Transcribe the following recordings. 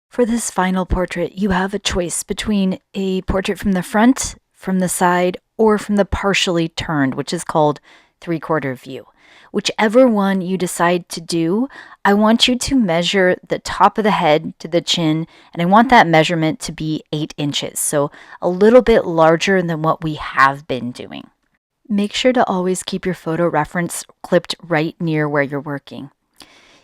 For this final portrait, you have a choice between a portrait from the front, from the side, or from the partially turned, which is called three-quarter view. Whichever one you decide to do, I want you to measure the top of the head to the chin, and I want that measurement to be 8 inches, so a little bit larger than what we have been doing. Make sure to always keep your photo reference clipped right near where you're working.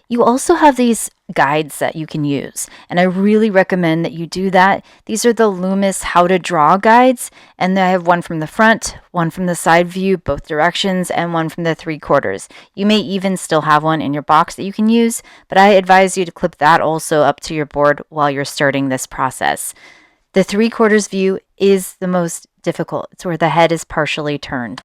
You also have these guides that you can use, and I really recommend that you do that. These are the Loomis How to Draw guides, and I have one from the front, one from the side view, both directions, and one from the 3/4. You may even still have one in your box that you can use, but I advise you to clip that also up to your board while you're starting this process. The 3/4 view is the most difficult. It's where the head is partially turned.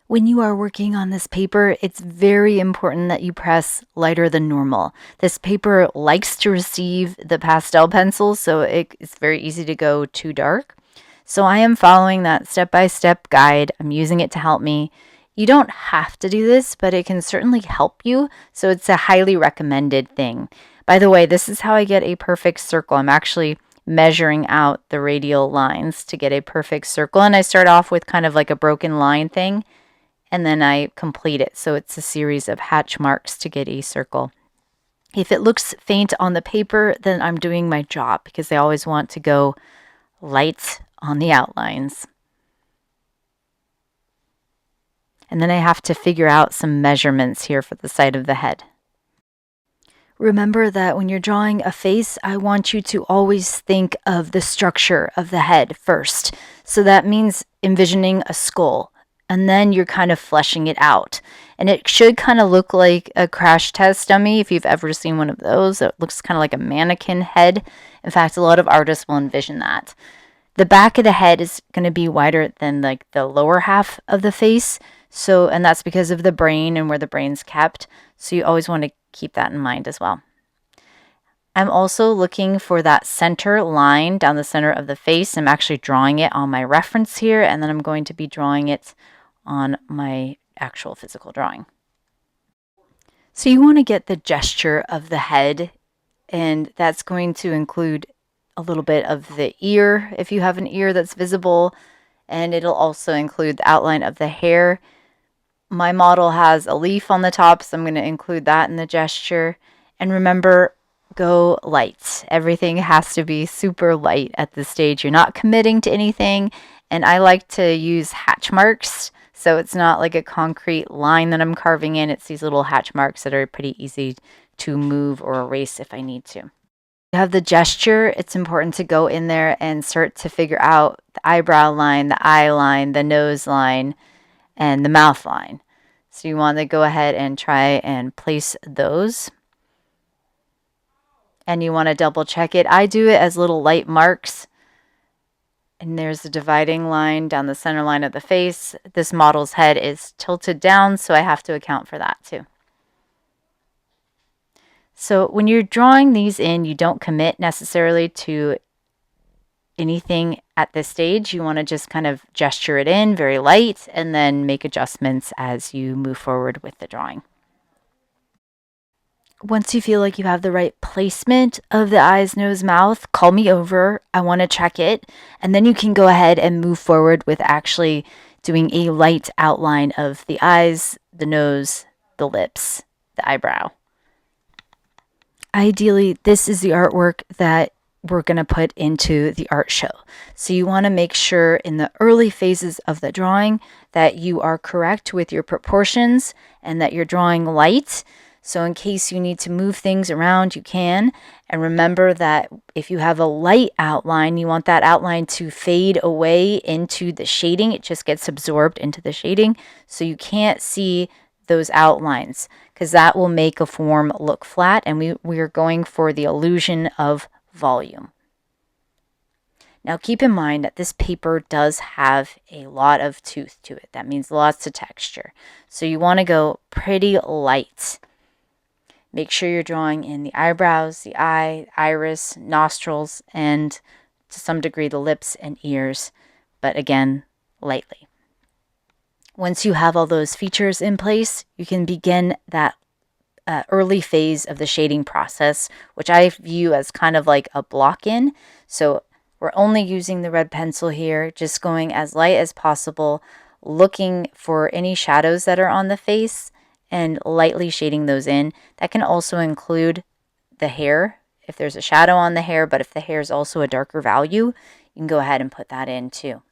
When you are working on this paper, it's very important that you press lighter than normal. This paper likes to receive the pastel pencils, so it's very easy to go too dark. So I am following that step-by-step guide. I'm using it to help me. You don't have to do this, but it can certainly help you, so it's a highly recommended thing. By the way, this is how I get a perfect circle. I'm actually measuring out the radial lines to get a perfect circle, and I start off with kind of like a broken line thing, and then I complete it. So it's a series of hatch marks to get a circle. If it looks faint on the paper, then I'm doing my job because I always want to go light on the outlines. And then I have to figure out some measurements here for the side of the head. Remember that when you're drawing a face, I want you to always think of the structure of the head first. So that means envisioning a skull, and then you're kind of fleshing it out. And it should kind of look like a crash test dummy if you've ever seen one of those. It looks kind of like a mannequin head. In fact, a lot of artists will envision that. The back of the head is going to be wider than like the lower half of the face. So, and that's because of the brain and where the brain's kept. So you always want to keep that in mind as well. I'm also looking for that center line down the center of the face. I'm actually drawing it on my reference here, and then I'm going to be drawing it on my actual physical drawing. So you want to get the gesture of the head, and that's going to include a little bit of the ear, if you have an ear that's visible, and it'll also include the outline of the hair. My model has a leaf on the top, so I'm going to include that in the gesture. And remember, go light. Everything has to be super light at this stage. You're not committing to anything, and I like to use hatch marks. So it's not like a concrete line that I'm carving in. It's these little hatch marks that are pretty easy to move or erase if I need to. You have the gesture. It's important to go in there and start to figure out the eyebrow line, the eye line, the nose line, and the mouth line. So you want to go ahead and try and place those. And you want to double check it. I do it as little light marks. And there's a dividing line down the center line of the face. This model's head is tilted down, so I have to account for that too. So when you're drawing these in, you don't commit necessarily to anything at this stage. You want to just kind of gesture it in very light and then make adjustments as you move forward with the drawing. Once you feel like you have the right placement of the eyes, nose, mouth, call me over. I want to check it. And then you can go ahead and move forward with actually doing a light outline of the eyes, the nose, the lips, the eyebrow. Ideally, this is the artwork that we're going to put into the art show. So you want to make sure in the early phases of the drawing that you are correct with your proportions and that you're drawing light. So in case you need to move things around, you can. And remember that if you have a light outline, you want that outline to fade away into the shading. It just gets absorbed into the shading. So you can't see those outlines because that will make a form look flat. And we are going for the illusion of volume. Now keep in mind that this paper does have a lot of tooth to it. That means lots of texture. So you want to go pretty light. Make sure you're drawing in the eyebrows, the eye, iris, nostrils, and to some degree the lips and ears, but again, lightly. Once you have all those features in place, you can begin that early phase of the shading process, which I view as kind of like a block in. So we're only using the red pencil here, just going as light as possible, looking for any shadows that are on the face and lightly shading those in. That can also include the hair, if there's a shadow on the hair, but if the hair is also a darker value, you can go ahead and put that in too.